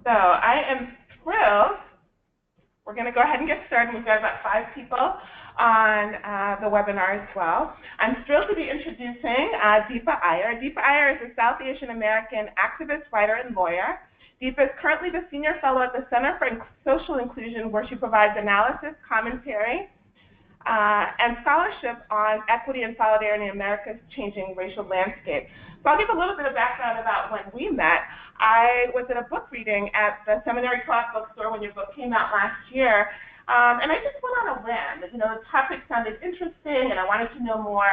So I am thrilled. We're going to go ahead and get started. We've got about 5 people on the webinar as well. I'm thrilled to be introducing Deepa Iyer. Deepa Iyer is a South Asian American activist, writer, and lawyer. Deepa is currently the Senior Fellow at the Center for Social Inclusion, where she provides analysis, commentary, and scholarship on equity and solidarity in America's changing racial landscape. So I'll give a little bit of background about when we met. I was at a book reading at the Seminary Cross bookstore when your book came out last year, and I just went on a whim. You know, the topic sounded interesting, and I wanted to know more,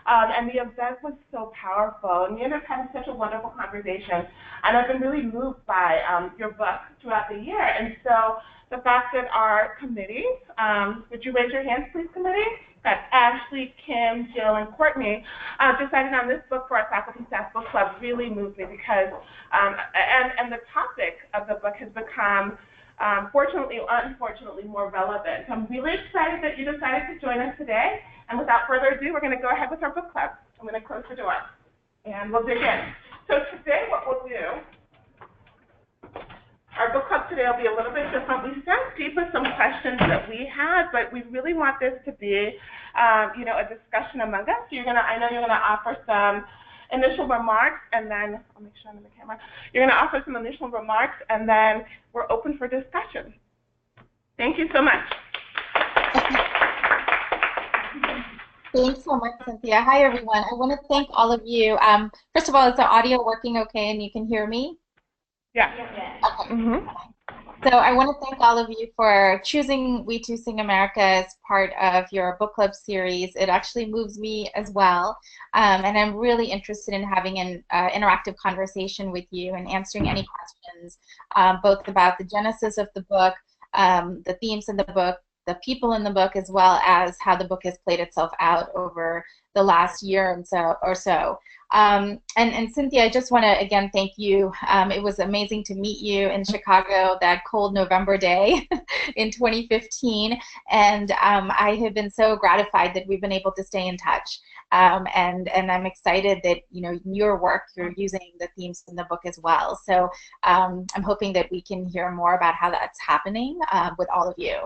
and the event was so powerful, and we ended up having such a wonderful conversation, and I've been really moved by your book throughout the year, and so the fact that our committee, would you raise your hands, please, committee? That's Ashley, Kim, Jill, and Courtney, decided on this book for our faculty staff book club really moved me because, and the topic of the book has become, fortunately or unfortunately, more relevant. So I'm really excited that you decided to join us today. And without further ado, we're going to go ahead with our book club. I'm going to close the door, and we'll dig in. So today what we'll do, our book club today will be a little bit different. We sent Deepa some questions that we had, but we really want this to be, you know, a discussion among us. So I know you're gonna offer some initial remarks, and then I'll make sure I'm in the camera. You're gonna offer some initial remarks, and then we're open for discussion. Thank you so much. Thanks so much, Cynthia. Hi, everyone. I want to thank all of you. First of all, is the audio working okay, and you can hear me? Yeah. Okay. So I want to thank all of you for choosing We Too Sing America as part of your book club series. It actually moves me as well, and I'm really interested in having an interactive conversation with you and answering any questions, both about the genesis of the book, the themes in the book, the people in the book, as well as how the book has played itself out over the last year or so. And Cynthia, I just want to again thank you. It was amazing to meet you in Chicago that cold November day in 2015, and I have been so gratified that we've been able to stay in touch. And I'm excited that your work, you're using the themes in the book as well. So I'm hoping that we can hear more about how that's happening with all of you.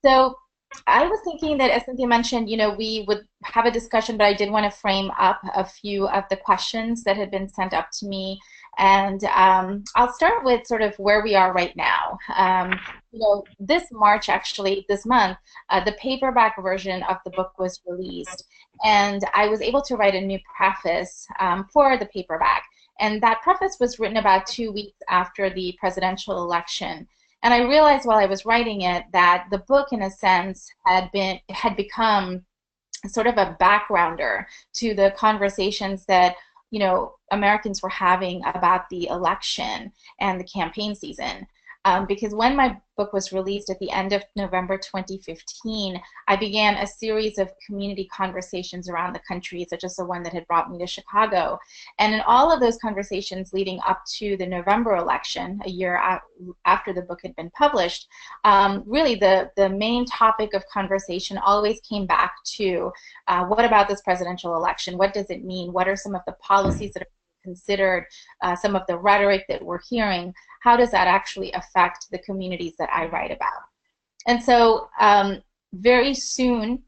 So I was thinking that, as Cynthia mentioned, we would have a discussion, but I did want to frame up a few of the questions that had been sent up to me. And I'll start with sort of where we are right now. This March, actually, this month, the paperback version of the book was released. And I was able to write a new preface for the paperback. And that preface was written about 2 weeks after the presidential election. And I realized while I was writing it that the book, in a sense, had become sort of a backgrounder to the conversations that Americans were having about the election and the campaign season. Because when my book was released at the end of November 2015, I began a series of community conversations around the country, such as the one that had brought me to Chicago. And in all of those conversations leading up to the November election, a year after the book had been published, really the main topic of conversation always came back to what about this presidential election? What does it mean? What are some of the policies that are considered, some of the rhetoric that we're hearing? How does that actually affect the communities that I write about? And so very soon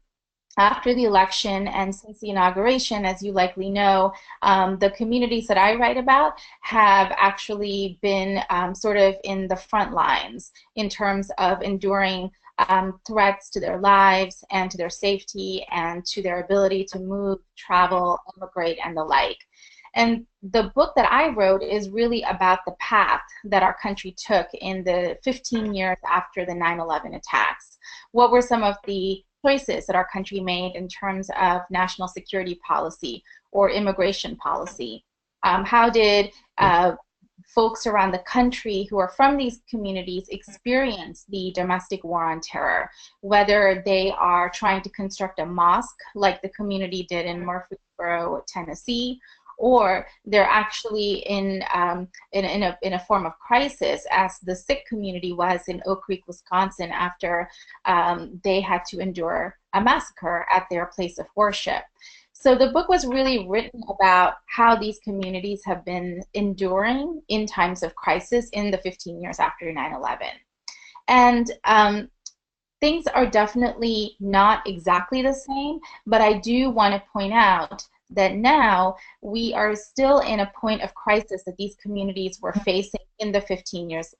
after the election and since the inauguration, as you likely know, the communities that I write about have actually been sort of in the front lines in terms of enduring threats to their lives and to their safety and to their ability to move, travel, immigrate, and the like. And the book that I wrote is really about the path that our country took in the 15 years after the 9/11 attacks. What were some of the choices that our country made in terms of national security policy or immigration policy? How did folks around the country who are from these communities experience the domestic war on terror, whether they are trying to construct a mosque like the community did in Murfreesboro, Tennessee, or they're actually in a form of crisis, as the Sikh community was in Oak Creek, Wisconsin, after they had to endure a massacre at their place of worship. So the book was really written about how these communities have been enduring in times of crisis in the 15 years after 9/11. And things are definitely not exactly the same, but I do want to point out that now we are still in a point of crisis that these communities were facing in the 15 years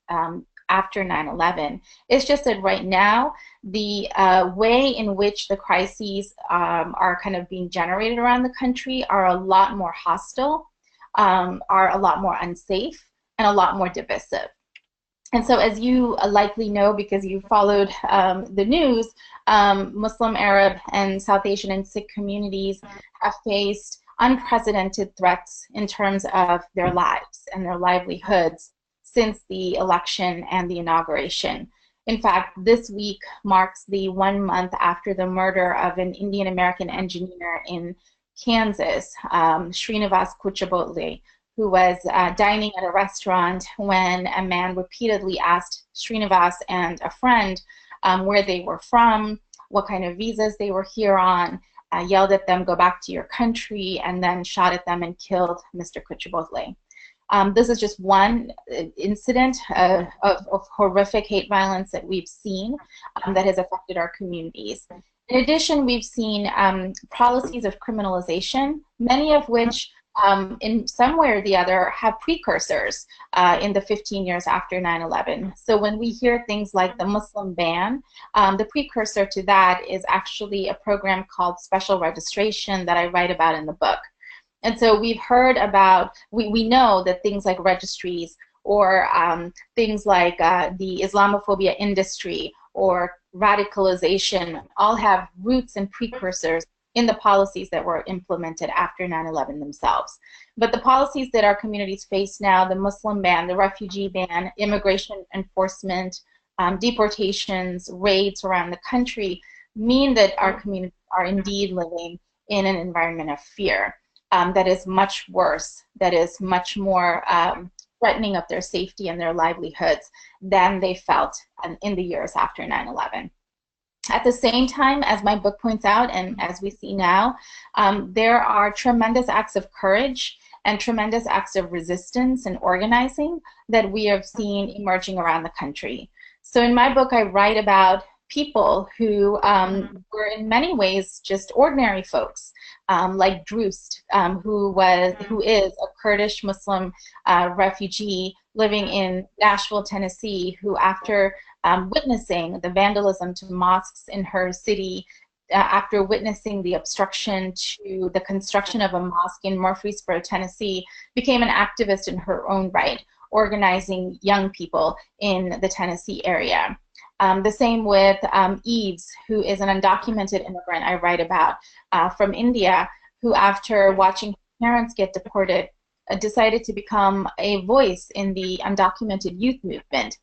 after 9/11. It's just that right now, the way in which the crises are kind of being generated around the country are a lot more hostile, are a lot more unsafe, and a lot more divisive. And so, as you likely know because you followed the news, Muslim, Arab, and South Asian and Sikh communities have faced unprecedented threats in terms of their lives and their livelihoods since the election and the inauguration. In fact, this week marks the 1 month after the murder of an Indian American engineer in Kansas, Srinivas Kuchabotle, who was dining at a restaurant when a man repeatedly asked Srinivas and a friend where they were from, what kind of visas they were here on, yelled at them, "Go back to your country," and then shot at them and killed Mr. Kuchabotle. This is just one incident of horrific hate violence that we've seen that has affected our communities. In addition, we've seen policies of criminalization, many of which in some way or the other have precursors in the 15 years after 9/11. So when we hear things like the Muslim ban, the precursor to that is actually a program called special registration that I write about in the book. And so we've heard about, we know that things like registries or things like the Islamophobia industry or radicalization all have roots and precursors in the policies that were implemented after 9/11 themselves. But the policies that our communities face now, the Muslim ban, the refugee ban, immigration enforcement, deportations, raids around the country, mean that our communities are indeed living in an environment of fear that is much worse, that is much more threatening of their safety and their livelihoods than they felt in the years after 9/11. At the same time, as my book points out, and as we see now, there are tremendous acts of courage and tremendous acts of resistance and organizing that we have seen emerging around the country. So in my book, I write about people who were in many ways just ordinary folks, like Droost, who is a Kurdish Muslim refugee living in Nashville, Tennessee, who after witnessing the vandalism to mosques in her city, after witnessing the obstruction to the construction of a mosque in Murfreesboro, Tennessee, became an activist in her own right, organizing young people in the Tennessee area. The same with Eves, who is an undocumented immigrant I write about from India, who after watching her parents get deported, decided to become a voice in the undocumented youth movement,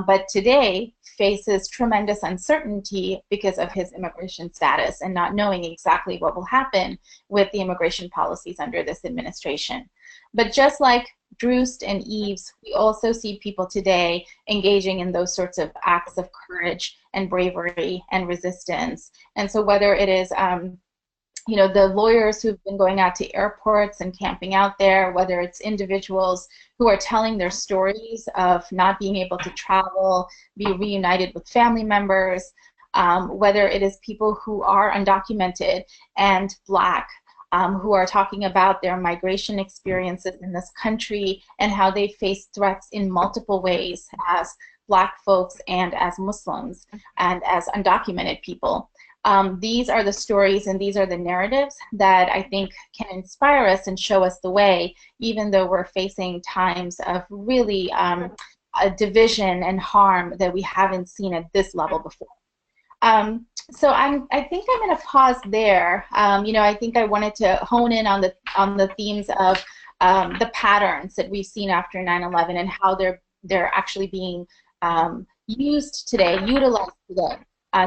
but today faces tremendous uncertainty because of his immigration status and not knowing exactly what will happen with the immigration policies under this administration. But just like Droost and Eves, we also see people today engaging in those sorts of acts of courage and bravery and resistance. And so whether it is the lawyers who've been going out to airports and camping out there, whether it's individuals who are telling their stories of not being able to travel, be reunited with family members, whether it is people who are undocumented and Black, who are talking about their migration experiences in this country and how they face threats in multiple ways as Black folks and as Muslims and as undocumented people. These are the stories and these are the narratives that I think can inspire us and show us the way, even though we're facing times of really a division and harm that we haven't seen at this level before. So I think I'm going to pause there. I think I wanted to hone in on the themes of the patterns that we've seen after 9/11 and how they're actually being used today, utilized today,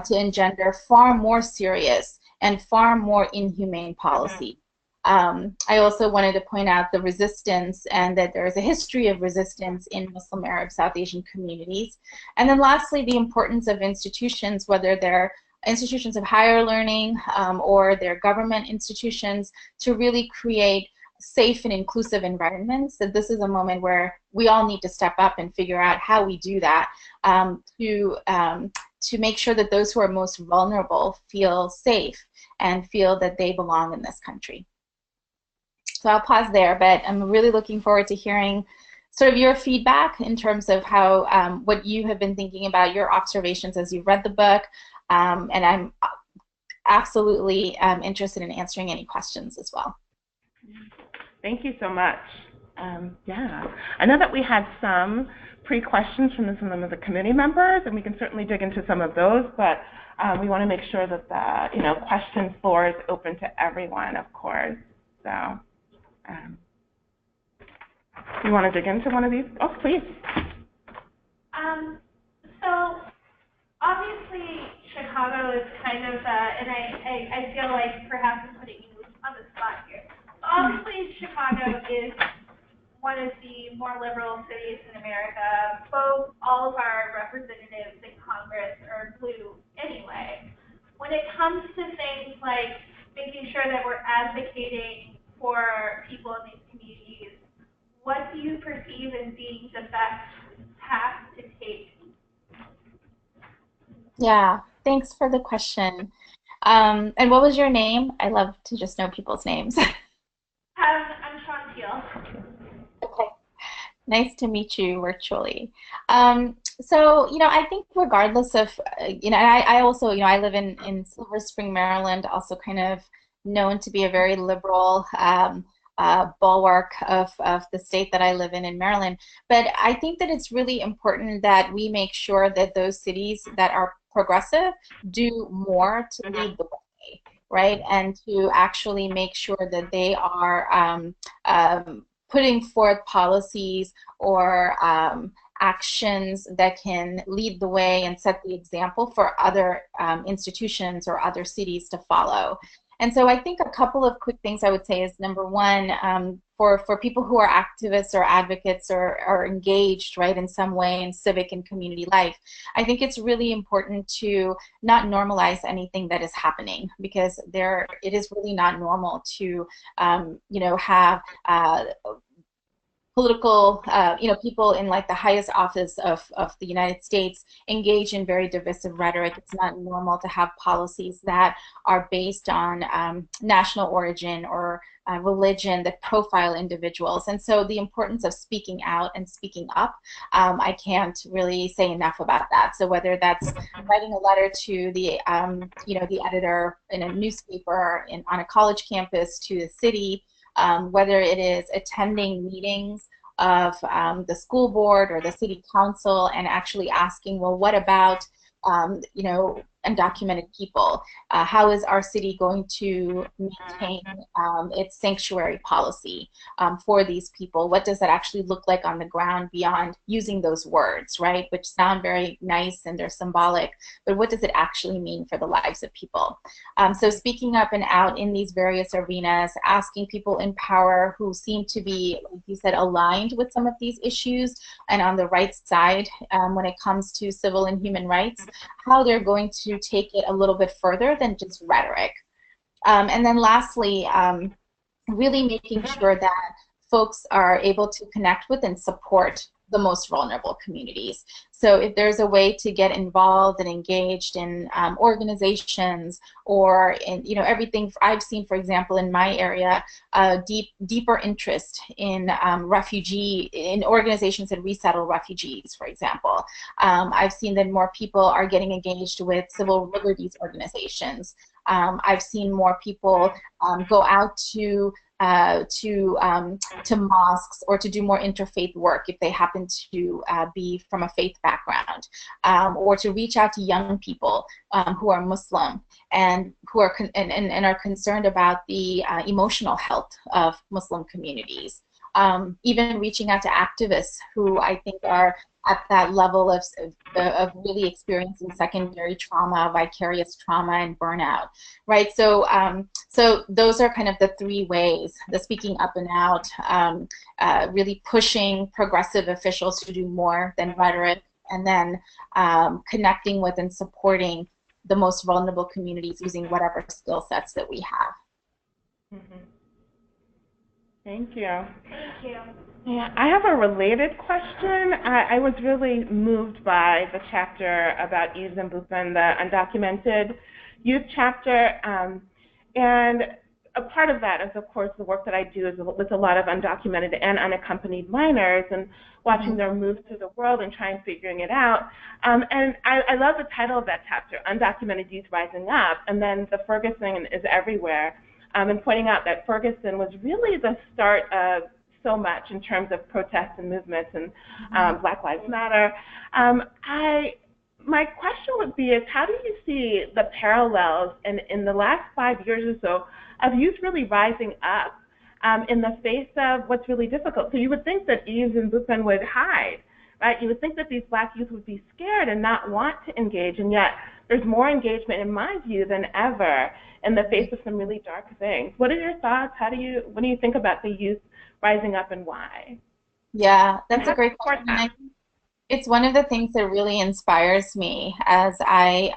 to engender far more serious and far more inhumane policy. I also wanted to point out the resistance and that there is a history of resistance in Muslim, Arab, South Asian communities. And then lastly, the importance of institutions, whether they're institutions of higher learning or their government institutions to really create safe and inclusive environments. That this is a moment where we all need to step up and figure out how we do that to make sure that those who are most vulnerable feel safe and feel that they belong in this country. So I'll pause there, but I'm really looking forward to hearing sort of your feedback in terms of how what you have been thinking about, your observations as you've read the book, and I'm absolutely interested in answering any questions as well. Thank you so much. Yeah, I know that we had some pre-questions from some of the committee members, and we can certainly dig into some of those, but we want to make sure that the question floor is open to everyone, of course. So you want to dig into one of these? Oh, please. So obviously Chicago is kind of, and I feel like perhaps I'm putting you on the spot here. Obviously Chicago is one of the more liberal cities in America. All of our representatives in Congress are blue anyway. When it comes to things like making sure that we're advocating for people in these communities, what do you perceive as being the best path to take? Yeah, thanks for the question. And what was your name? I love to just know people's names. I'm Sean Teal. Okay. Nice to meet you virtually. So, I think regardless of, I also, I live in Silver Spring, Maryland, also kind of known to be a very liberal bulwark of the state that I live in Maryland. But I think that it's really important that we make sure that those cities that are progressive do more to lead the way, right? And to actually make sure that they are putting forth policies or actions that can lead the way and set the example for other institutions or other cities to follow. And so I think a couple of quick things I would say is, number one, for people who are activists or advocates or are engaged, right, in some way in civic and community life, I think it's really important to not normalize anything that is happening, because it is really not normal to, have political, people in like the highest office of the United States engage in very divisive rhetoric. It's not normal to have policies that are based on national origin or religion that profile individuals. And so the importance of speaking out and speaking up, I can't really say enough about that. So whether that's writing a letter to the, the editor in a newspaper on a college campus, to the city, whether it is attending meetings of the school board or the city council and actually asking, well, what about, undocumented people? How is our city going to maintain its sanctuary policy for these people? What does that actually look like on the ground beyond using those words, right? Which sound very nice and they're symbolic, but what does it actually mean for the lives of people? So speaking up and out in these various arenas, asking people in power who seem to be, like you said, aligned with some of these issues and on the right side when it comes to civil and human rights, how they're going to take it a little bit further than just rhetoric. And then lastly, really making sure that folks are able to connect with and support the most vulnerable communities. So if there's a way to get involved and engaged in organizations or in, everything I've seen, for example, in my area, deeper interest in in organizations that resettle refugees, for example. I've seen that more people are getting engaged with civil liberties organizations. I've seen more people go out to mosques or to do more interfaith work if they happen to be from a faith background, or to reach out to young people who are Muslim and who are and are concerned about the emotional health of Muslim communities. Even reaching out to activists who I think are at that level of really experiencing secondary trauma, vicarious trauma, and burnout, right? So, so those are kind of the three ways: the speaking up and out, really pushing progressive officials to do more than rhetoric, and then connecting with and supporting the most vulnerable communities using whatever skill sets that we have. Mm-hmm. Thank you. Thank you. Yeah, I have a related question. I was really moved by the chapter about Eves and Bhupen, the undocumented youth chapter, and a part of that is, of course, the work that I do is with a lot of undocumented and unaccompanied minors, and watching their move through the world and trying figuring it out. And I love the title of that chapter, Undocumented Youth Rising Up, and then the Ferguson is everywhere, and pointing out that Ferguson was really the start of so much in terms of protests and movements and Black Lives Matter. My question would be is, how do you see the parallels in the last 5 years or so of youth really rising up in the face of what's really difficult? So you would think that Eves and Bhupen would hide, right? You would think that these Black youth would be scared and not want to engage, and yet there's more engagement, in my view, than ever in the face of some really dark things. What are your thoughts? What do you think about the youth rising up and why? Yeah, that's a great question. It's one of the things that really inspires me as I,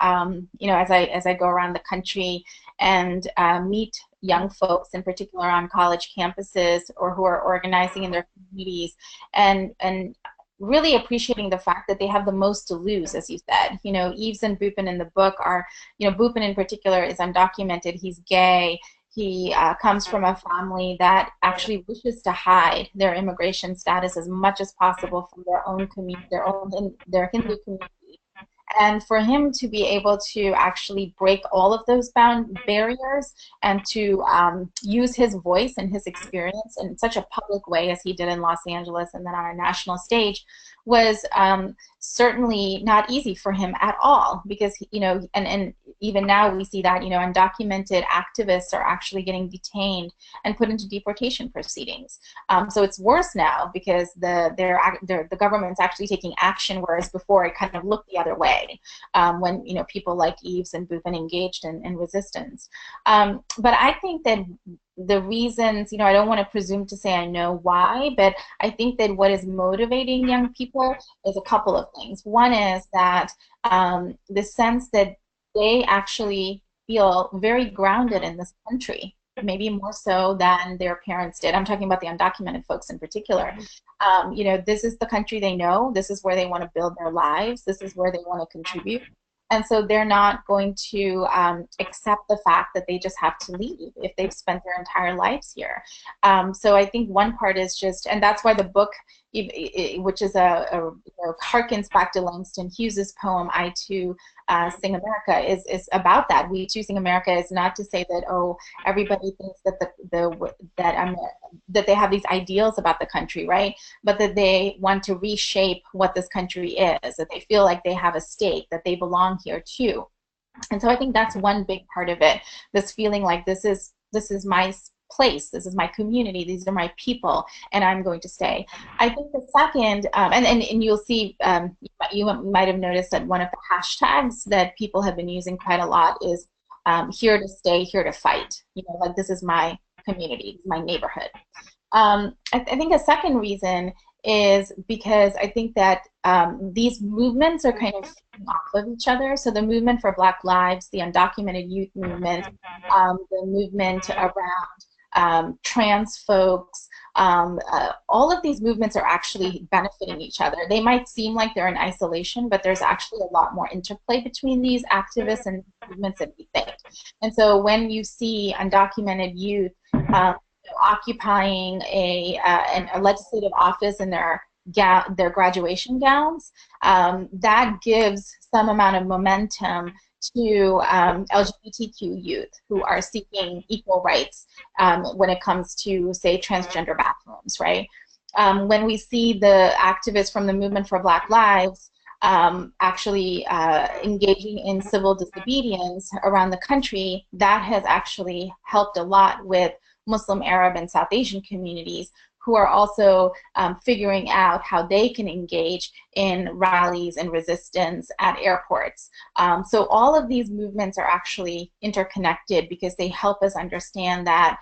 as I go around the country and meet young folks, in particular on college campuses or who are organizing in their communities, and really appreciating the fact that they have the most to lose, as you said. You know, Eves and Bhupen in the book are, Bhupen in particular is undocumented. He's gay. He comes from a family that actually wishes to hide their immigration status as much as possible from their own community, their Hindu community. And for him to be able to actually break all of those barriers and to use his voice and his experience in such a public way as he did in Los Angeles and then on a national stage was certainly not easy for him at all, because, and even now we see that, undocumented activists are actually getting detained and put into deportation proceedings. So it's worse now because the government's actually taking action, whereas before it kind of looked the other way when, people like Eves and Bhupen engaged in resistance. But I think that the reasons, I don't want to presume to say I know why, but I think that what is motivating young people is a couple of things. One is that the sense that they actually feel very grounded in this country, maybe more so than their parents did. I'm talking about the undocumented folks in particular. This is the country they know. This is where they want to build their lives. This is where they want to contribute. And so they're not going to accept the fact that they just have to leave if they've spent their entire lives here. So I think one part is just, and that's why the book, which is harkens back to Langston Hughes's poem, I Too Sing America, is about that. We Too Sing America is not to say that, oh, everybody thinks that they have these ideals about the country, right? But that they want to reshape what this country is, that they feel like they have a stake, that they belong here too. And so I think that's one big part of it, this feeling like this is my place, this is my community, these are my people, and I'm going to stay. I think the second, and you'll see, you might have noticed that one of the hashtags that people have been using quite a lot is here to stay, here to fight. Like this is my community, my neighborhood. I think a second reason is because I think that these movements are kind of feeding off of each other. So the movement for Black Lives, the undocumented youth movement, the movement around trans folks, all of these movements are actually benefiting each other. They might seem like they're in isolation, but there's actually a lot more interplay between these activists and movements than we think. And so when you see undocumented youth occupying a legislative office in their graduation gowns, that gives some amount of momentum to LGBTQ youth who are seeking equal rights when it comes to, say, transgender bathrooms, right? When we see the activists from the Movement for Black Lives actually engaging in civil disobedience around the country, that has actually helped a lot with Muslim, Arab, and South Asian communities who are also figuring out how they can engage in rallies and resistance at airports. So all of these movements are actually interconnected because they help us understand that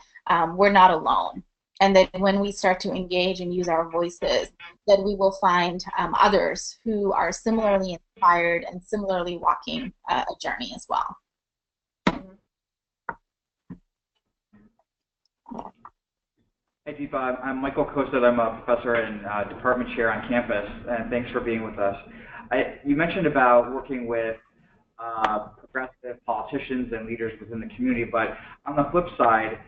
we're not alone. and that when we start to engage and use our voices, that we will find others who are similarly inspired and similarly walking a journey as well. Hey Deepa, I'm Michael Kostet. I'm a professor and department chair on campus, and thanks for being with us. You mentioned about working with progressive politicians and leaders within the community, but on the flip side,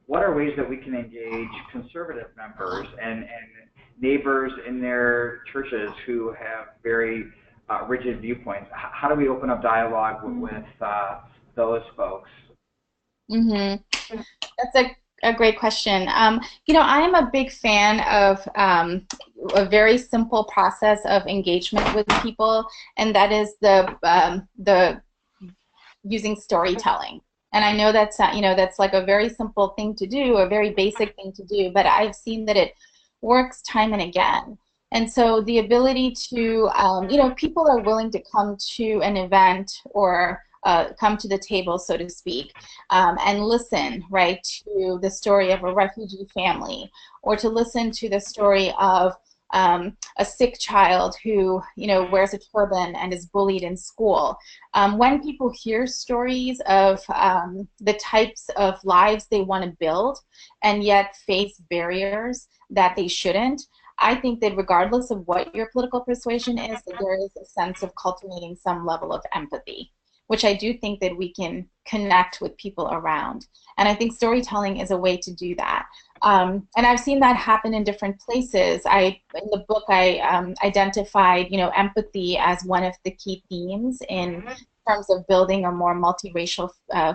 what are ways that we can engage conservative members and neighbors in their churches who have very rigid viewpoints? How do we open up dialogue with those folks? Mm-hmm. That's a great question. You know, I am a big fan of a very simple process of engagement with people, and that is the using storytelling. And I know that's you know, that's like a very simple thing to do, a very basic thing to do, but I've seen that it works time and again. And so the ability to, you know, people are willing to come to an event or come to the table, so to speak, and listen, right, to the story of a refugee family, or to listen to the story of a Sikh child who, you know, wears a turban and is bullied in school. When people hear stories of the types of lives they want to build and yet face barriers that they shouldn't, I think that regardless of what your political persuasion is, that there is a sense of cultivating some level of empathy, which I do think that we can connect with people around. And I think storytelling is a way to do that. And I've seen that happen in different places. In the book, I identified, you know, empathy as one of the key themes in terms of building a more multiracial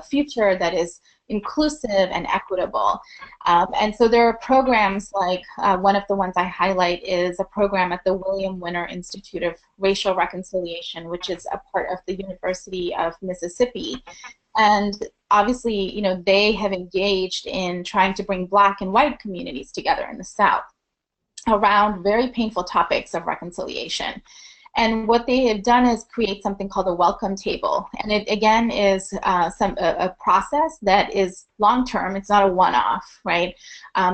future that is inclusive and equitable. And so there are programs like one of the ones I highlight is a program at the William Winter Institute of Racial Reconciliation, which is a part of the University of Mississippi. And obviously, you know, they have engaged in trying to bring Black and white communities together in the South around very painful topics of reconciliation. And what they have done is create something called a welcome table. And it, again, is a process that is long-term. It's not a one-off, right?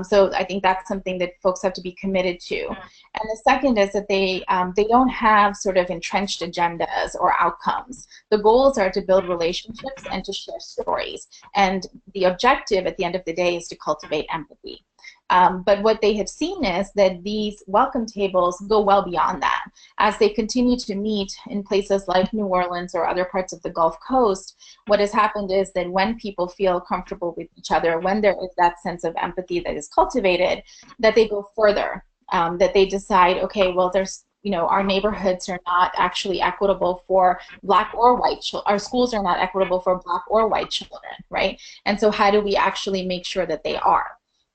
So I think that's something that folks have to be committed to. And the second is that they don't have sort of entrenched agendas or outcomes. The goals are to build relationships and to share stories. And the objective at the end of the day is to cultivate empathy. But what they have seen is that these welcome tables go well beyond that. As they continue to meet in places like New Orleans or other parts of the Gulf Coast, what has happened is that when people feel comfortable with each other, when there is that sense of empathy that is cultivated, that they go further, that they decide, okay, well, there's, you know, our neighborhoods are not actually equitable for Black or white children. Our schools are not equitable for Black or white children, right? And so how do we actually make sure that they are?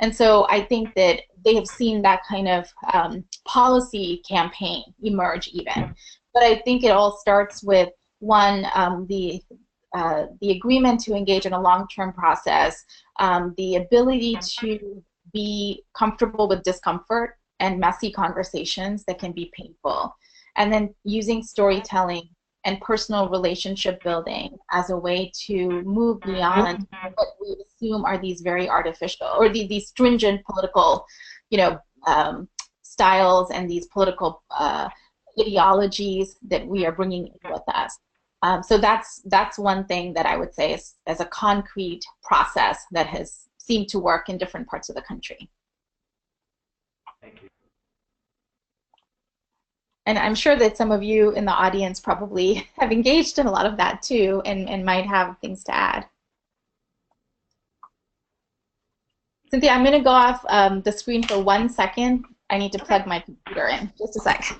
And so I think that they have seen that kind of policy campaign emerge even. But I think it all starts with, one, the agreement to engage in a long-term process, the ability to be comfortable with discomfort and messy conversations that can be painful, and then using storytelling and personal relationship building as a way to move beyond what we assume are these very artificial or these stringent political, you know, styles and these political ideologies that we are bringing in with us. So that's one thing that I would say is as a concrete process that has seemed to work in different parts of the country. Thank you. And I'm sure that some of you in the audience probably have engaged in a lot of that too, and might have things to add. Cynthia, I'm going to go off the screen for 1 second. I need to plug my computer in. Just a sec.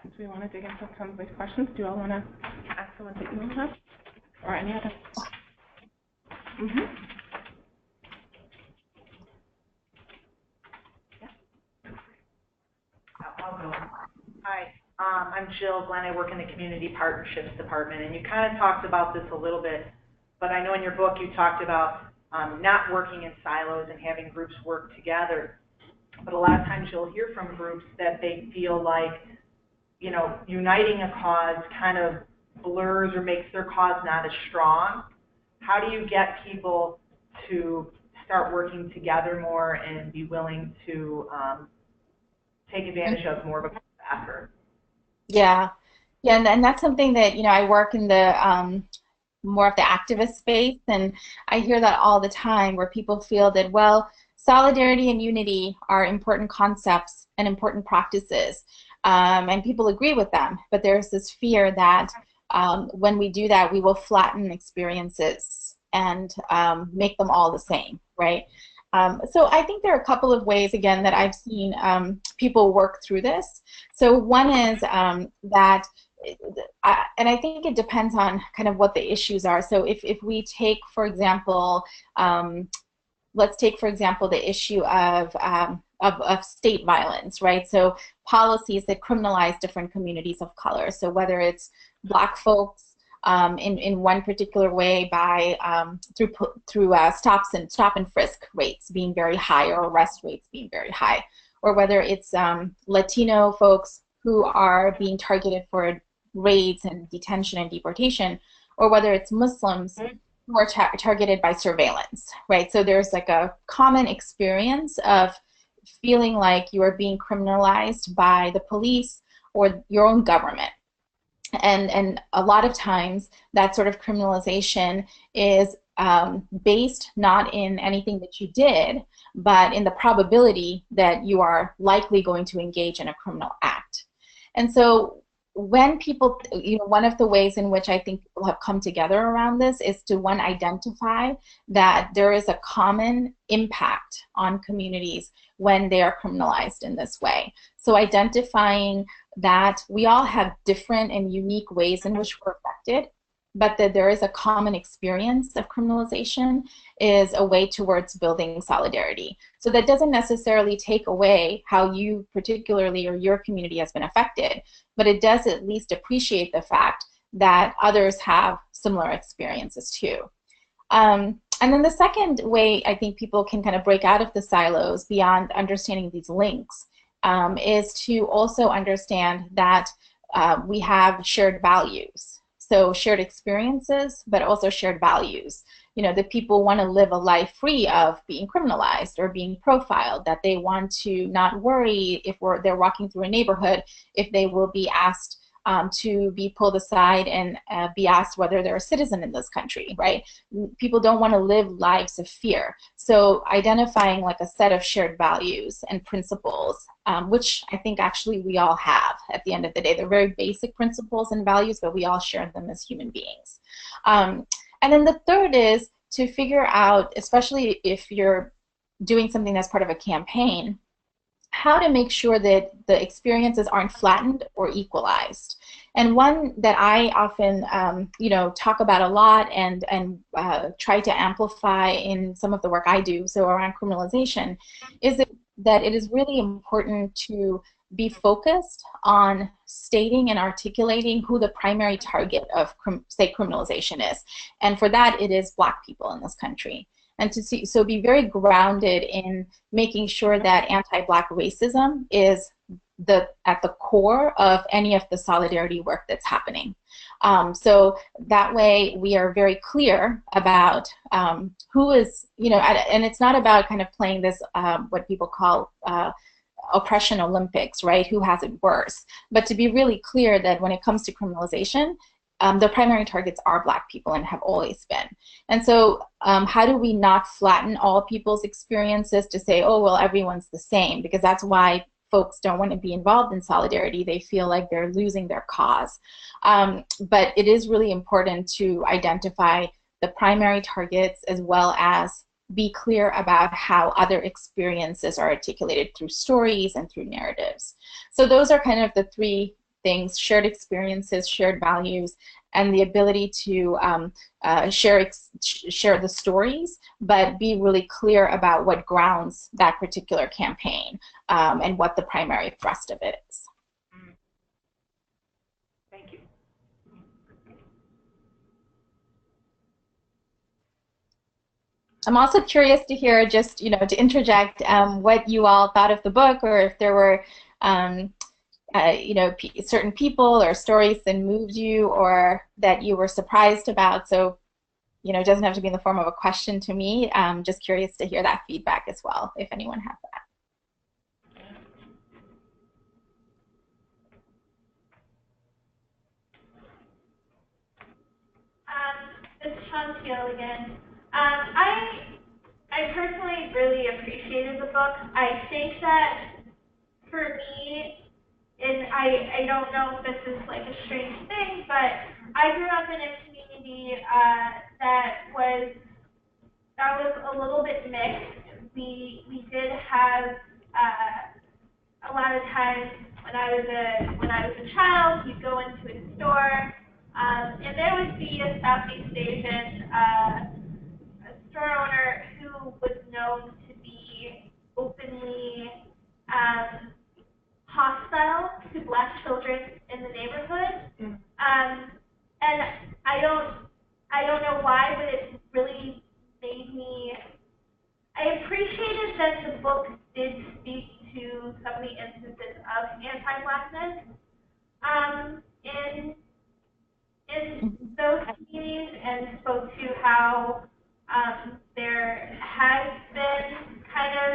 Do we want to dig into some of these questions? Do you all want to ask the ones that you have, or any other? I'll go. Hi, I'm Jill Glenn. I work in the Community Partnerships Department, and you kind of talked about this a little bit, but I know in your book you talked about not working in silos and having groups work together. But a lot of times you'll hear from groups that they feel like, you know, uniting a cause kind of blurs or makes their cause not as strong. How do you get people to start working together more and be willing to take advantage of more of a effort. Yeah, yeah, and that's something that, I work in the more of the activist space, and I hear that all the time where people feel that, well, solidarity and unity are important concepts and important practices, and people agree with them, but there's this fear that when we do that, we will flatten experiences and make them all the same, right? So I think there are a couple of ways, again, that I've seen people work through this. So one is that, and I think it depends on kind of what the issues are. So if we take, for example, let's take, for example, the issue of state violence, right? So policies that criminalize different communities of color. So whether it's Black folks in one particular way by through stop and frisk rates being very high or arrest rates being very high, or whether it's Latino folks who are being targeted for raids and detention and deportation, or whether it's Muslims who are targeted by surveillance, right? So there's like a common experience of feeling like you are being criminalized by the police or your own government. And a lot of times that sort of criminalization is based not in anything that you did, but in the probability that you are likely going to engage in a criminal act. And so when people, one of the ways in which I think people have come together around this is to, one, identify that there is a common impact on communities when they are criminalized in this way. So identifying that we all have different and unique ways in which we're affected, but that there is a common experience of criminalization is a way towards building solidarity. So that doesn't necessarily take away how you particularly or your community has been affected, but it does at least appreciate the fact that others have similar experiences too. And then the second way I think people can kind of break out of the silos beyond understanding these links is to also understand that we have shared values. So shared experiences, but also shared values. That people want to live a life free of being criminalized or being profiled, that they want to not worry if they're walking through a neighborhood, if they will be asked to be pulled aside and be asked whether they're a citizen in this country, right? People don't want to live lives of fear. So identifying like a set of shared values and principles, which I think actually we all have at the end of the day. They're very basic principles and values, but we all share them as human beings. And then the third is to figure out, especially if you're doing something that's part of a campaign, how to make sure that the experiences aren't flattened or equalized. And one that I often, talk about a lot and try to amplify in some of the work I do, so around criminalization, is that it is really important to be focused on stating and articulating who the primary target of, say, criminalization is. And for that, it is Black people in this country. And so be very grounded in making sure that anti-Black racism is at the core of any of the solidarity work that's happening. So that way we are very clear about who is, and it's not about kind of playing this, what people call oppression Olympics, right? Who has it worse? But to be really clear that when it comes to criminalization, the primary targets are Black people and have always been. And so how do we not flatten all people's experiences to say, oh, well, everyone's the same? Because that's why folks don't want to be involved in solidarity. They feel like they're losing their cause. But it is really important to identify the primary targets as well as be clear about how other experiences are articulated through stories and through narratives. So those are kind of the three things: shared experiences, shared values, and the ability to share the stories, but be really clear about what grounds that particular campaign and what the primary thrust of it is. Thank you. I'm also curious to hear, just to interject, what you all thought of the book, or if there were certain people or stories that moved you or that you were surprised about. So it doesn't have to be in the form of a question to me. Just curious to hear that feedback as well, if anyone has that. It's Chantel again. I personally really appreciated the book. I think that for me, and I don't know if this is like a strange thing, but I grew up in a community that was a little bit mixed. We did have a lot of times when I was a child, you'd go into a store, and there would be a Southeast Asian store owner who was known to be openly hostile to Black children in the neighborhood. And I don't know why, but it really made me. I appreciated that the book did speak to some of the instances of anti-Blackness in those communities, and spoke to how there has been kind of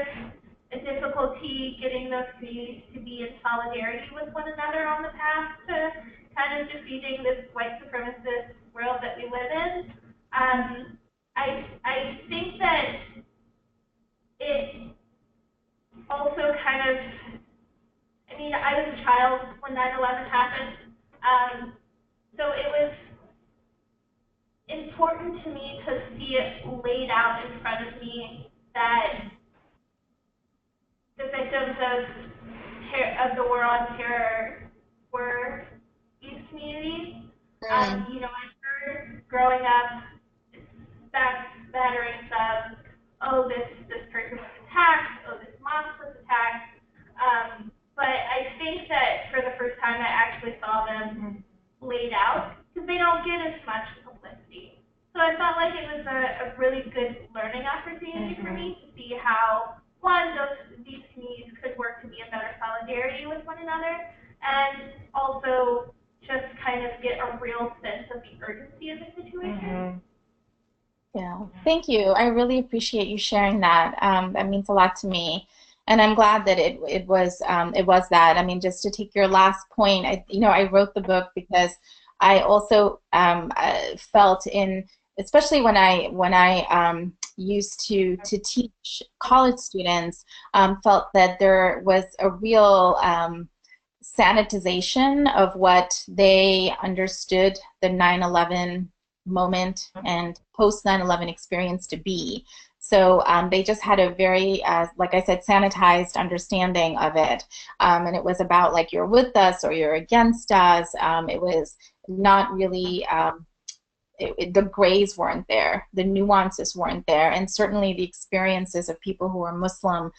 a difficulty getting those communities to be in solidarity with one another on the path to kind of defeating this white supremacist world that we live in. I think that it also kind of, I mean, I was a child when 9/11 happened, so it was important to me to see it laid out in front of me that the victims of the war on terror were these communities. I heard growing up batterings of, oh, this person was attacked, oh, this mosque was attacked. But I think that for the first time I actually saw them laid out, because they don't get as much publicity. So I felt like it was a really good learning opportunity for me to see how, one, these communities could work to be in better solidarity with one another, and also just kind of get a real sense of the urgency of the situation. Yeah, thank you. I really appreciate you sharing that. That means a lot to me, and I'm glad that it was that. I mean, just to take your last point, I wrote the book because I also felt especially when I used to teach college students, felt that there was a real sanitization of what they understood the 9/11 moment and post 9/11 experience to be. So they just had a very, like I said, sanitized understanding of it. And it was about like you're with us or you're against us. It was not really, the grays weren't there, the nuances weren't there, and certainly the experiences of people who are Muslim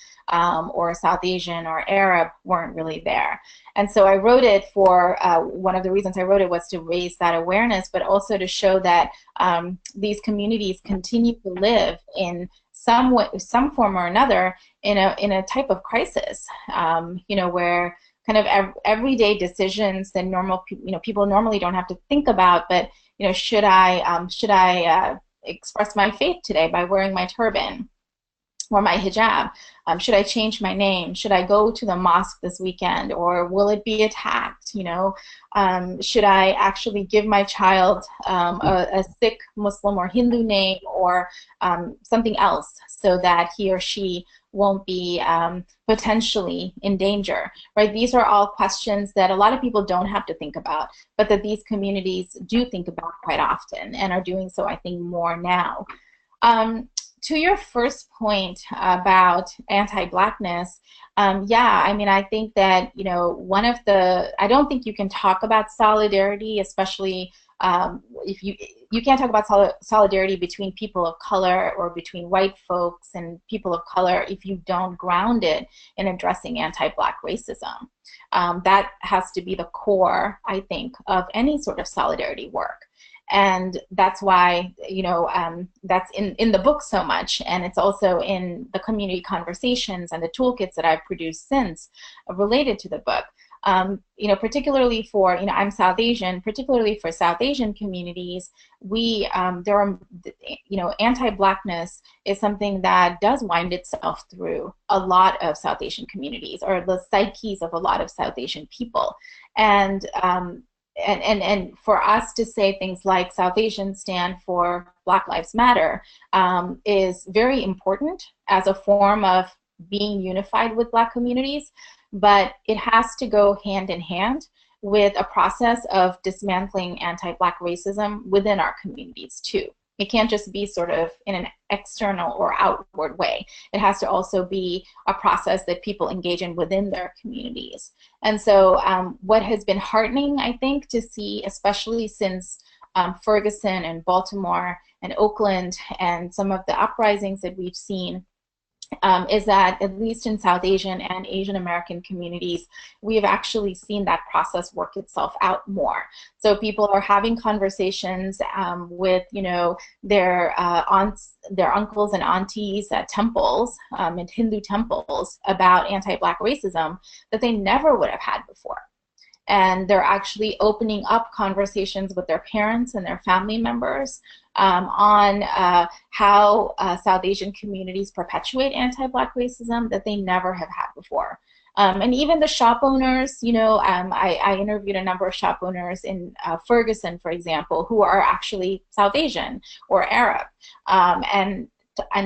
or South Asian or Arab weren't really there. And so I wrote it for, one of the reasons I wrote it was to raise that awareness, but also to show that these communities continue to live in some way, some form or another in a type of crisis, where kind of everyday decisions that people normally don't have to think about, but should I express my faith today by wearing my turban or my hijab? Should I change my name? Should I go to the mosque this weekend, or will it be attacked? Should I actually give my child a Sikh, Muslim, or Hindu name, or something else, so that he or she won't be potentially in danger, right? These are all questions that a lot of people don't have to think about, but that these communities do think about quite often and are doing so, I think, more now. To your first point about anti-Blackness, yeah, I mean, I think that, I don't think you can talk about solidarity, especially if you can't talk about solidarity between people of color or between white folks and people of color if you don't ground it in addressing anti-Black racism. That has to be the core, I think, of any sort of solidarity work. And that's why, that's in the book so much, and it's also in the community conversations and the toolkits that I've produced since related to the book. You know, particularly for, you know, I'm South Asian, particularly for South Asian communities, we, there are, you know, anti-Blackness is something that does wind itself through a lot of South Asian communities, or the psyches of a lot of South Asian people. And for us to say things like South Asians stand for Black Lives Matter is very important as a form of being unified with Black communities, but it has to go hand in hand with a process of dismantling anti-Black racism within our communities too. It can't just be sort of in an external or outward way. It has to also be a process that people engage in within their communities. And so what has been heartening, I think, to see, especially since Ferguson and Baltimore and Oakland and some of the uprisings that we've seen, is that at least in South Asian and Asian American communities, we have actually seen that process work itself out more. So people are having conversations with, you know, their aunts, their uncles and aunties at temples, in Hindu temples, about anti-Black racism that they never would have had before. And they're actually opening up conversations with their parents and their family members on how South Asian communities perpetuate anti-Black racism that they never have had before. And even the shop owners, you know, I interviewed a number of shop owners in Ferguson, for example, who are actually South Asian or Arab, and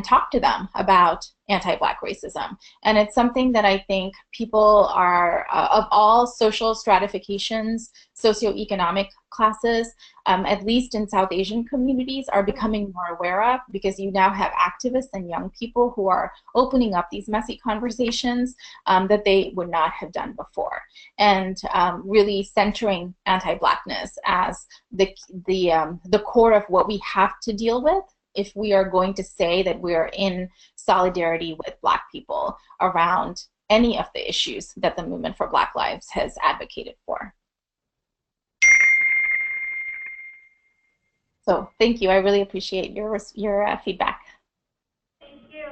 talk to them about anti-Black racism. And it's something that I think people are, of all social stratifications, socioeconomic classes, at least in South Asian communities, are becoming more aware of, because you now have activists and young people who are opening up these messy conversations that they would not have done before, and really centering anti-Blackness as the core of what we have to deal with if we are going to say that we are in solidarity with Black people around any of the issues that the Movement for Black Lives has advocated for. So thank you. I really appreciate your feedback. Thank you.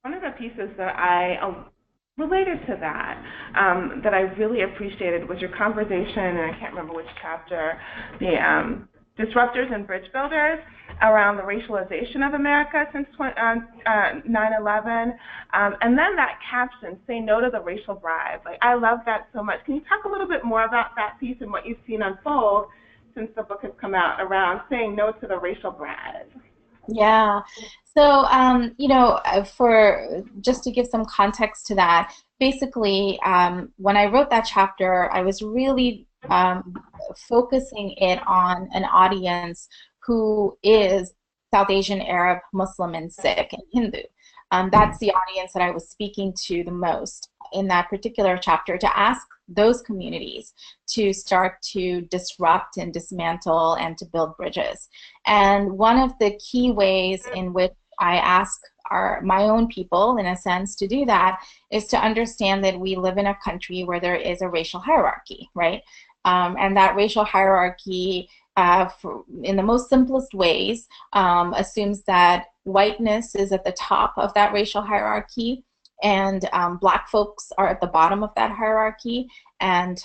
One of the pieces that I related to that, that I really appreciated was your conversation, and I can't remember which chapter, the disruptors and bridge builders around the racialization of America since 9/11, and then that caption, "Say no to the racial bribe." Like, I love that so much. Can you talk a little bit more about that piece and what you've seen unfold since the book has come out around saying no to the racial bribe? Yeah. So, you know, for just to give some context to that, basically, when I wrote that chapter, I was really focusing it on an audience who is South Asian, Arab, Muslim, and Sikh, and Hindu. That's the audience that I was speaking to the most in that particular chapter, to ask those communities to start to disrupt and dismantle and to build bridges. And one of the key ways in which I ask my own people, in a sense, to do that is to understand that we live in a country where there is a racial hierarchy, right? And that racial hierarchy, in the most simplest ways, assumes that whiteness is at the top of that racial hierarchy, and Black folks are at the bottom of that hierarchy, and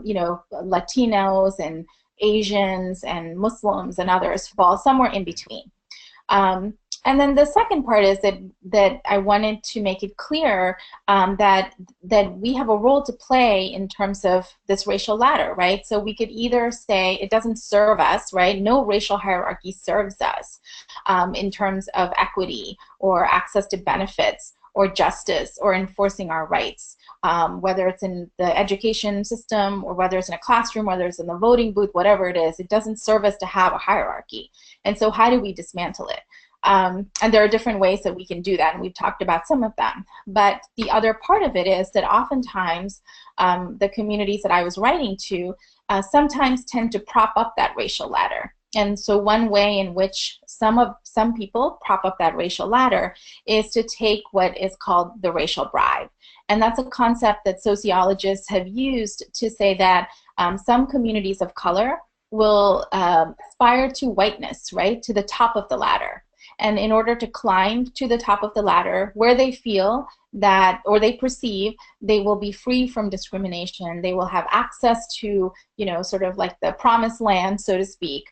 you know, Latinos and Asians and Muslims and others fall somewhere in between. And then the second part is that I wanted to make it clear that we have a role to play in terms of this racial ladder, right? So we could either say it doesn't serve us, right? No racial hierarchy serves us in terms of equity or access to benefits or justice or enforcing our rights, whether it's in the education system or whether it's in a classroom, whether it's in the voting booth, whatever it is, it doesn't serve us to have a hierarchy. And so how do we dismantle it? And there are different ways that we can do that, and we've talked about some of them. But the other part of it is that oftentimes the communities that I was writing to sometimes tend to prop up that racial ladder. And so one way in which some people prop up that racial ladder is to take what is called the racial bribe. And that's a concept that sociologists have used to say that some communities of color will aspire to whiteness, right, to the top of the ladder. And in order to climb to the top of the ladder where they feel that, or they perceive, they will be free from discrimination, they will have access to, you know, sort of like the promised land, so to speak,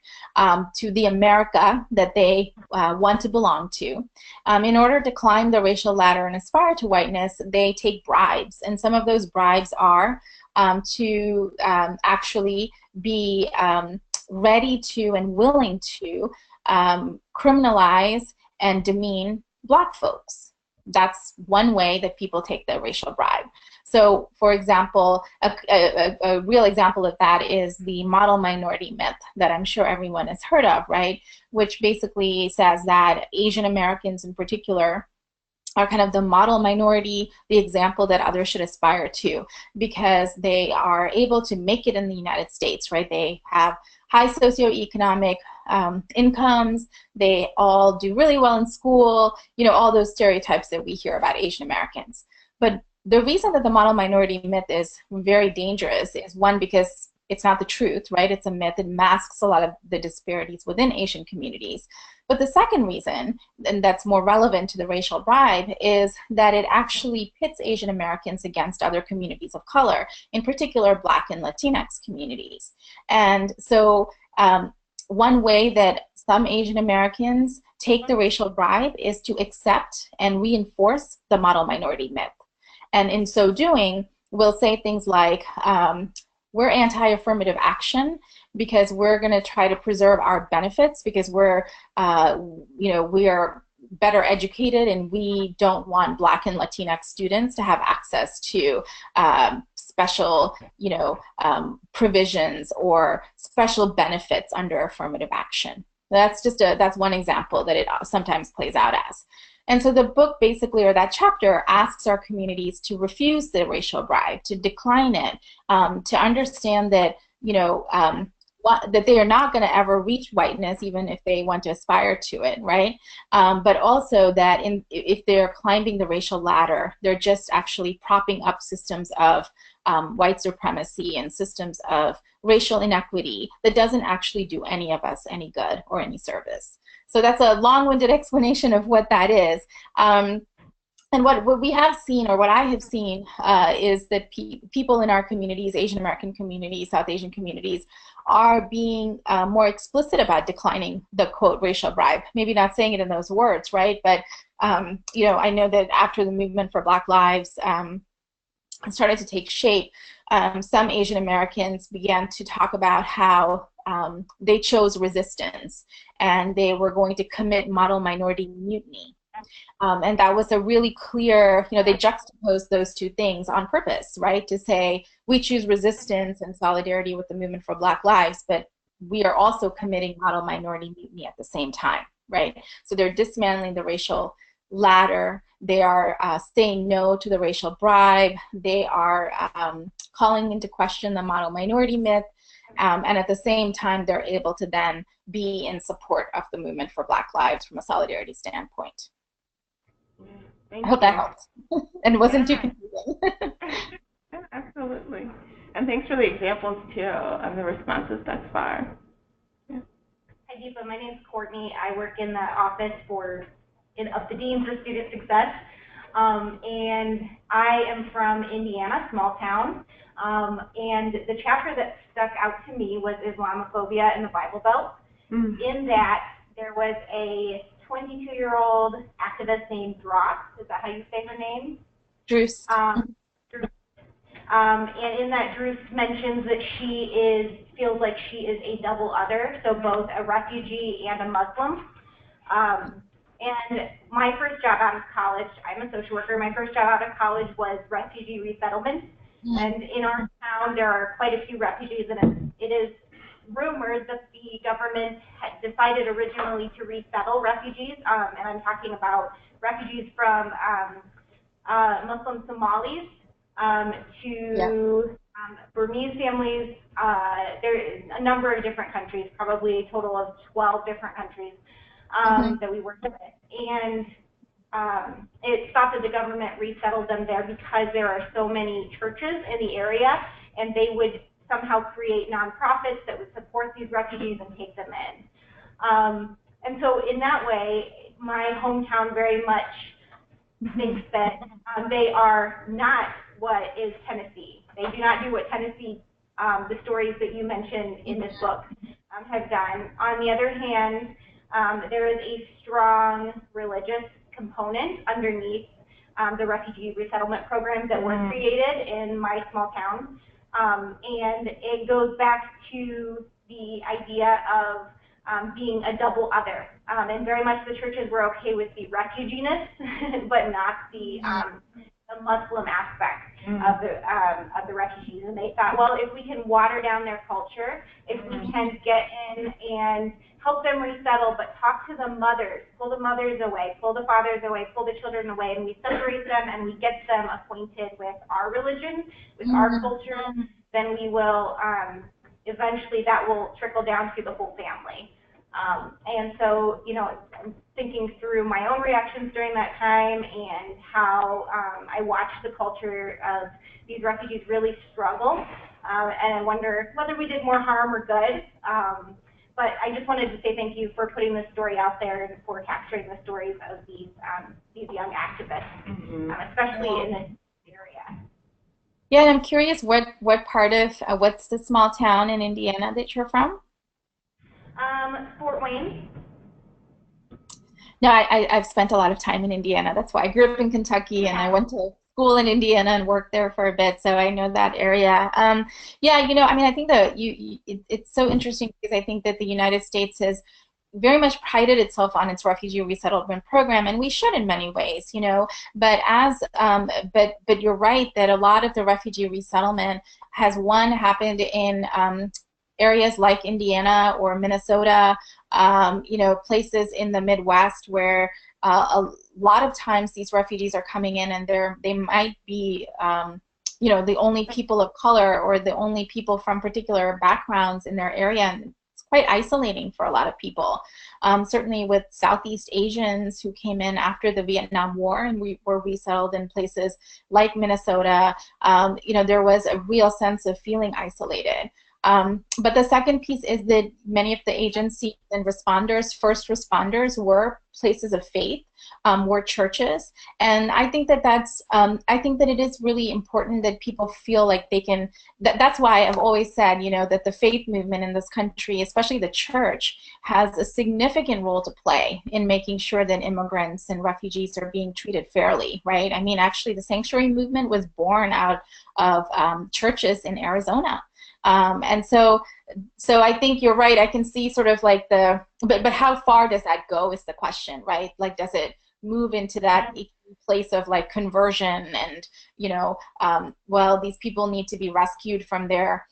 to the America that they want to belong to. In order to climb the racial ladder and aspire to whiteness, they take bribes. And some of those bribes are to actually be ready to and willing to criminalize and demean Black folks. That's one way that people take the racial bribe. So, for example, a real example of that is the model minority myth that I'm sure everyone has heard of, right? Which basically says that Asian Americans in particular are kind of the model minority, the example that others should aspire to, because they are able to make it in the United States, right? They have high socioeconomic incomes, they all do really well in school, you know, all those stereotypes that we hear about Asian Americans. But the reason that the model minority myth is very dangerous is, one, because it's not the truth, right? It's a myth. It masks a lot of the disparities within Asian communities. But the second reason, and that's more relevant to the racial bribe, is that it actually pits Asian Americans against other communities of color, in particular Black and Latinx communities. And so one way that some Asian Americans take the racial bribe is to accept and reinforce the model minority myth. And in so doing, we'll say things like, we're anti-affirmative action because we're going to try to preserve our benefits because we're, you know, we are better educated and we don't want Black and Latinx students to have access to special, you know, provisions or special benefits under affirmative action. That's just that's one example that it sometimes plays out as. And so the book basically, or that chapter, asks our communities to refuse the racial bribe, to decline it, to understand that, you know, that they are not going to ever reach whiteness even if they want to aspire to it, right? But also that if they're climbing the racial ladder, they're just actually propping up systems of white supremacy and systems of racial inequity that doesn't actually do any of us any good or any service. So that's a long-winded explanation of what that is. And what we have seen, or what I have seen, is that people in our communities, Asian American communities, South Asian communities, are being more explicit about declining the, quote, racial bribe. Maybe not saying it in those words, right? But, you know, I know that after the movement for Black Lives started to take shape, some Asian Americans began to talk about how they chose resistance and they were going to commit model minority mutiny. And that was a really clear, you know, they juxtaposed those two things on purpose, right? To say we choose resistance and solidarity with the movement for Black Lives, but we are also committing model minority mutiny at the same time, right? So they're dismantling the racial ladder. They are saying no to the racial bribe. They are calling into question the model minority myth. And at the same time, they're able to then be in support of the movement for Black Lives from a solidarity standpoint. I hope that helped and wasn't too confusing. Absolutely. And thanks for the examples, too, of the responses thus far. Yeah. Hi, Deepa. My name is Courtney. I work in the office of the Dean for Student Success. And I am from Indiana, small town. And the chapter that stuck out to me was Islamophobia in the Bible Belt. In that there was a 22-year-old activist named Dross. Is that how you say her name? Druce. Druce. And in that, Druce mentions that she feels like she is a double other, so both a refugee and a Muslim. And my first job out of college, I'm a social worker, my first job out of college was refugee resettlement. And in our town, there are quite a few refugees, and it is rumored that the government had decided originally to resettle refugees, and I'm talking about refugees from Muslim Somalis to Burmese families. There is a number of different countries, probably a total of 12 different countries that we worked with. And it's thought that the government resettled them there because there are so many churches in the area, and they would somehow create nonprofits that would support these refugees and take them in. And so in that way, my hometown very much thinks that they are not what is Tennessee. They do not do what Tennessee, the stories that you mentioned in this book, have done. On the other hand, there is a strong religious component underneath the refugee resettlement programs that were created in my small town. And it goes back to the idea of being a double other. And very much the churches were okay with the refugee-ness, but not the Muslim aspect of the refugees. And they thought, well, if we can water down their culture, if we can get in and help them resettle, but talk to the mothers, pull the mothers away, pull the fathers away, pull the children away, and we separate them and we get them acquainted with our religion, with our culture, then we will, eventually that will trickle down to the whole family. And so, you know, I'm thinking through my own reactions during that time and how I watched the culture of these refugees really struggle. And I wonder whether we did more harm or good. But I just wanted to say thank you for putting this story out there and for capturing the stories of these young activists, especially in this area. Yeah, and I'm curious what part of, what's the small town in Indiana that you're from? Fort Wayne. No, I've spent a lot of time in Indiana. That's why I grew up in Kentucky and I went to school in Indiana and worked there for a bit, so I know that area. Yeah, you know, I mean, I think that it's so interesting because I think that the United States has very much prided itself on its refugee resettlement program, and we should in many ways, you know. But but you're right that a lot of the refugee resettlement has happened in areas like Indiana or Minnesota, you know, places in the Midwest where a lot of times these refugees are coming in and they might be, you know, the only people of color or the only people from particular backgrounds in their area. And it's quite isolating for a lot of people. Certainly with Southeast Asians who came in after the Vietnam War and were resettled in places like Minnesota, you know, there was a real sense of feeling isolated. But the second piece is that many of the agencies and first responders were places of faith, were churches, and I think that I think that it is really important that people feel like they can. That's why I've always said, you know, that the faith movement in this country, especially the church, has a significant role to play in making sure that immigrants and refugees are being treated fairly, right? I mean, actually, the sanctuary movement was born out of churches in Arizona. And so I think you're right. I can see sort of like but how far does that go is the question, right? Like, does it move into that place of like conversion and, you know, well, these people need to be rescued from their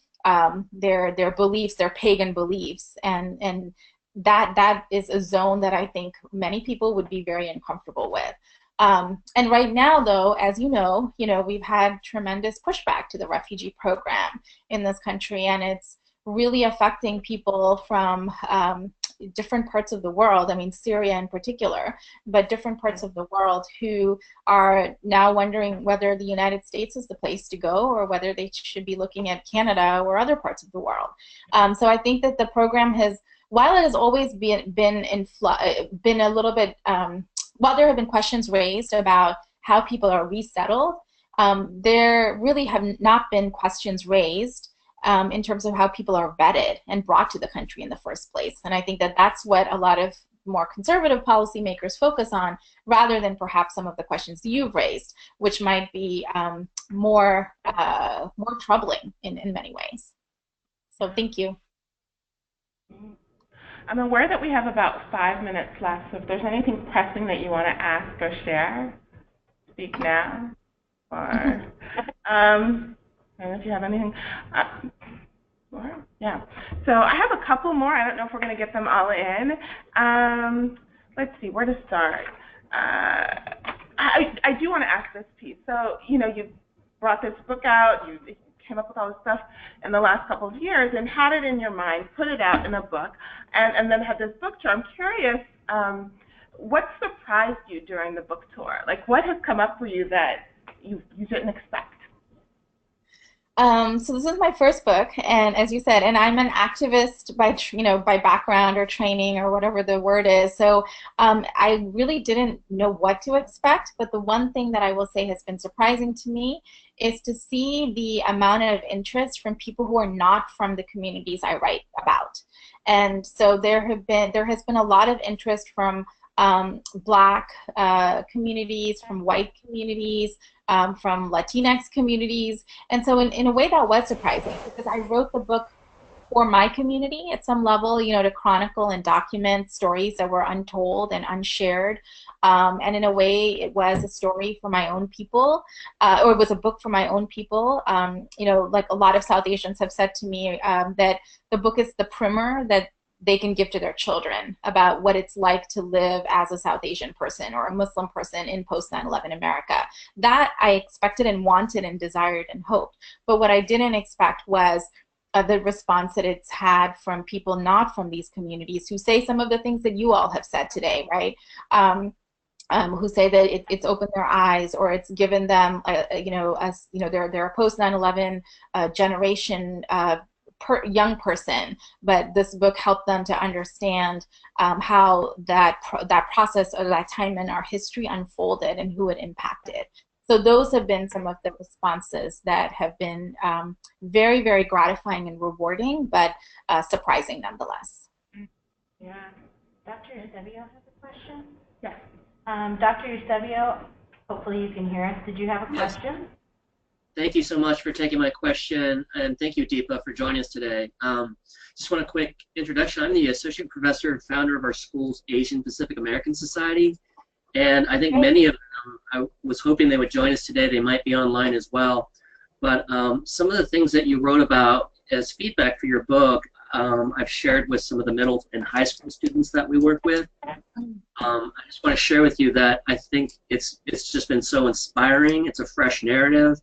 beliefs, their pagan beliefs, and that is a zone that I think many people would be very uncomfortable with. And right now, though, as you know, we've had tremendous pushback to the refugee program in this country, and it's really affecting people from different parts of the world. I mean, Syria in particular, but different parts of the world who are now wondering whether the United States is the place to go or whether they should be looking at Canada or other parts of the world. So I think that the program has, while it has always been a little bit, while there have been questions raised about how people are resettled, there really have not been questions raised in terms of how people are vetted and brought to the country in the first place. And I think that that's what a lot of more conservative policymakers focus on, rather than perhaps some of the questions you've raised, which might be more troubling in many ways. So thank you. I'm aware that we have about 5 minutes left, so if there's anything pressing that you want to ask or share, speak now. Or I don't know if you have anything. Yeah. So I have a couple more. I don't know if we're going to get them all in. Let's see, where to start. I do want to ask this piece. So, you brought this book out. You came up with all this stuff in the last couple of years and had it in your mind, put it out in a book, and then had this book tour. I'm curious, what surprised you during the book tour? Like, what has come up for you that you didn't expect? So this is my first book, and as you said, and I'm an activist by by background or training or whatever the word is. So I really didn't know what to expect, but the one thing that I will say has been surprising to me is to see the amount of interest from people who are not from the communities I write about. And so there has been a lot of interest from Black communities, from white communities, from Latinx communities. And so in a way that was surprising because I wrote the book for my community at some level, to chronicle and document stories that were untold and unshared. And in a way, it was a story for my own people, or it was a book for my own people. Like a lot of South Asians have said to me that the book is the primer that they can give to their children about what it's like to live as a South Asian person or a Muslim person in post 9/11 America. That I expected and wanted and desired and hoped. But what I didn't expect was the response that it's had from people not from these communities who say some of the things that you all have said today, right? Who say that it's opened their eyes or it's given them, they're a post 9/11 generation young person, but this book helped them to understand how that process or that time in our history unfolded and who it impacted. So those have been some of the responses that have been very, very gratifying and rewarding, but surprising nonetheless. Yeah. Dr. Eusebio has a question? Yes. Dr. Eusebio, hopefully you can hear us. Did you have a question? Thank you so much for taking my question, and thank you, Deepa, for joining us today. Just want a quick introduction. I'm the associate professor and founder of our school's Asian Pacific American Society, and I think many of them, I was hoping they would join us today. They might be online as well. But some of the things that you wrote about as feedback for your book, I've shared with some of the middle and high school students that we work with. I just want to share with you that I think it's just been so inspiring. It's a fresh narrative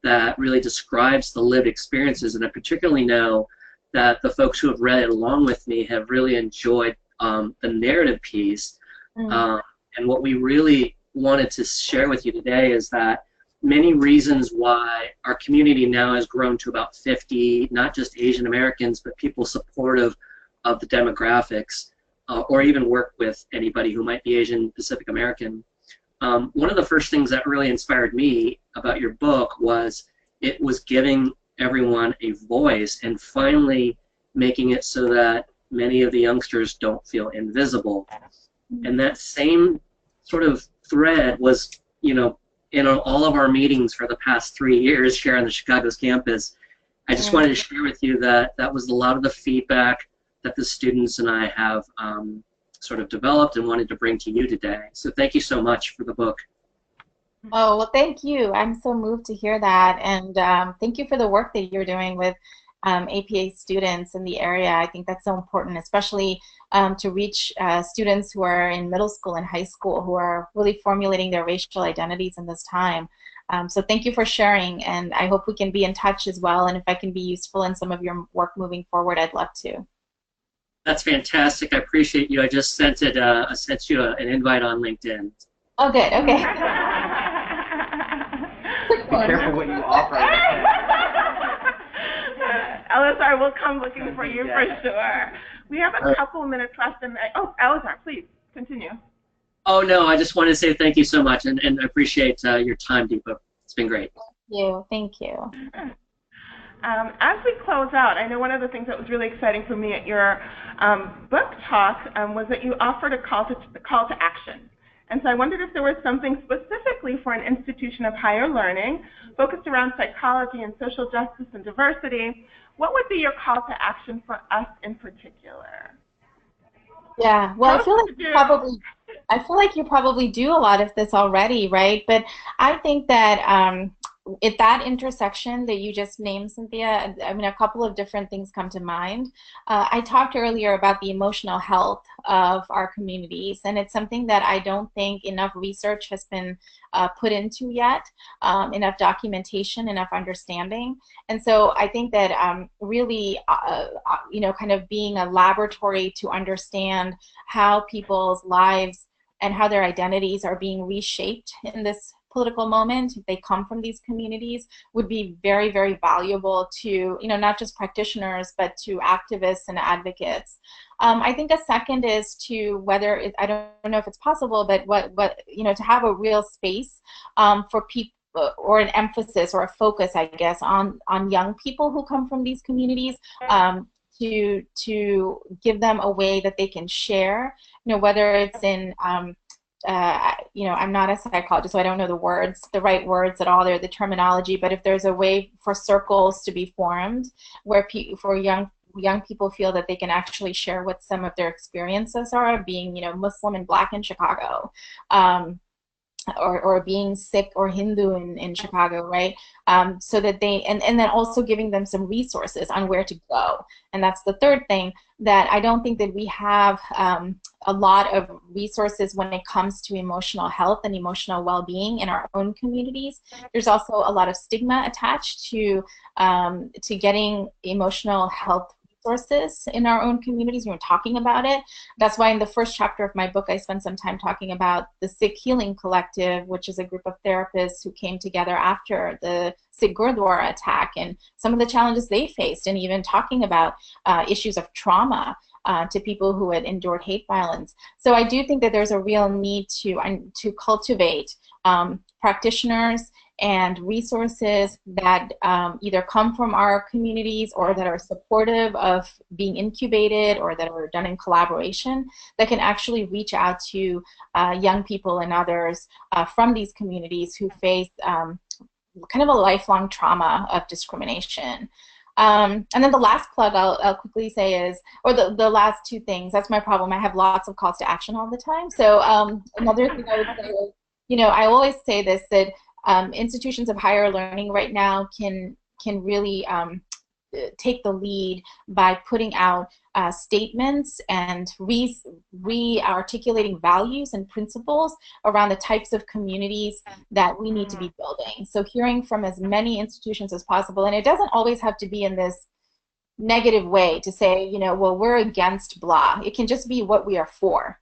that really describes the lived experiences, and I particularly know that the folks who have read it along with me have really enjoyed the narrative piece. And what we really wanted to share with you today is that many reasons why our community now has grown to about 50, not just Asian Americans, but people supportive of the demographics, or even work with anybody who might be Asian Pacific American. One of the first things that really inspired me about your book was it was giving everyone a voice and finally making it so that many of the youngsters don't feel invisible. And that same sort of thread was, in all of our meetings for the past 3 years here on the Chicago's campus. I just wanted to share with you that that was a lot of the feedback that the students and I have sort of developed and wanted to bring to you today. So thank you so much for the book. Oh, well, thank you. I'm so moved to hear that. And thank you for the work that you're doing with APA students in the area. I think that's so important, especially to reach students who are in middle school and high school who are really formulating their racial identities in this time. So thank you for sharing, and I hope we can be in touch as well. And if I can be useful in some of your work moving forward, I'd love to. That's fantastic. I appreciate you. I just sent it. I sent you an invite on LinkedIn. Oh, good. Okay. Be careful what you offer. Elazar will come looking for you for sure. We have a couple minutes left, and Elazar, please continue. Oh no, I just wanted to say thank you so much, and I appreciate your time, Deepa. It's been great. Thank you. As we close out, I know one of the things that was really exciting for me at your book talk was that you offered a call to action. And so I wondered if there was something specifically for an institution of higher learning focused around psychology and social justice and diversity. What would be your call to action for us in particular? Yeah, well, I feel like you probably do a lot of this already, right? But I think that at that intersection that you just named, Cynthia, I mean, a couple of different things come to mind. I talked earlier about the emotional health of our communities, and it's something that I don't think enough research has been put into yet, enough documentation, enough understanding. And so I think that really, kind of being a laboratory to understand how people's lives and how their identities are being reshaped in this political moment, if they come from these communities, would be very, very valuable to, not just practitioners, but to activists and advocates. I think a second is to I don't know if it's possible, but to have a real space for people, or an emphasis or a focus, I guess, on young people who come from these communities, to give them a way that they can share, whether it's in, I'm not a psychologist, so I don't know the right words at all, they're the terminology, but if there's a way for circles to be formed where for young people feel that they can actually share what some of their experiences are, being, Muslim and Black in Chicago, or being Sikh or Hindu in Chicago, right? So that and then also giving them some resources on where to go. And that's the third thing, that I don't think that we have a lot of resources when it comes to emotional health and emotional well-being in our own communities. There's also a lot of stigma attached to getting emotional health resources in our own communities. We were talking about it. That's why in the first chapter of my book, I spent some time talking about the Sikh Healing Collective, which is a group of therapists who came together after the Sikh Gurdwara attack and some of the challenges they faced, and even talking about issues of trauma to people who had endured hate violence. So I do think that there's a real need to cultivate practitioners and resources that either come from our communities or that are supportive of being incubated or that are done in collaboration, that can actually reach out to young people and others from these communities who face kind of a lifelong trauma of discrimination. And then the last plug I'll quickly say is, or the last two things, that's my problem, I have lots of calls to action all the time. So another thing I would say is, I always say this, that institutions of higher learning right now can really take the lead by putting out statements and re-articulating values and principles around the types of communities that we need to be building. So hearing from as many institutions as possible, and it doesn't always have to be in this negative way to say, well, we're against blah. It can just be what we are for.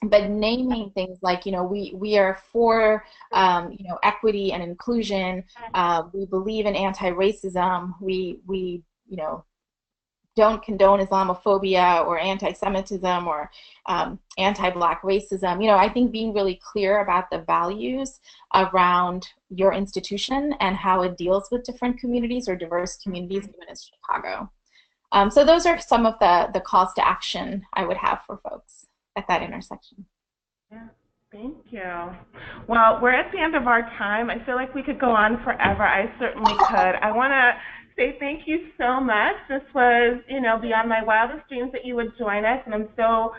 But naming things like, we are for, equity and inclusion. We believe in anti-racism. We don't condone Islamophobia or anti-Semitism or anti-Black racism. I think being really clear about the values around your institution and how it deals with different communities or diverse communities, even in Chicago. So those are some of the calls to action I would have for folks at that intersection. Yeah, thank you. Well, we're at the end of our time. I feel like we could go on forever. I certainly could. I want to say thank you so much. This was, beyond my wildest dreams that you would join us, and I'm so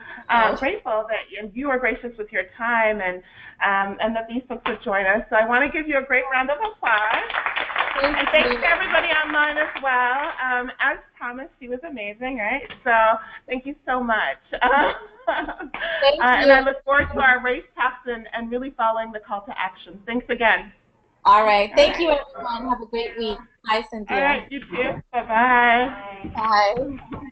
grateful that you were gracious with your time and that these folks would join us. So I want to give you a great round of applause. And thanks to everybody online as well. As promised, she was amazing, right? So thank you so much. Thank you. And I look forward to our race talks and really following the call to action. Thanks again. All right. Thank you, everyone. Have a great week. Bye, Cynthia. All right, you too. Bye-bye. Bye.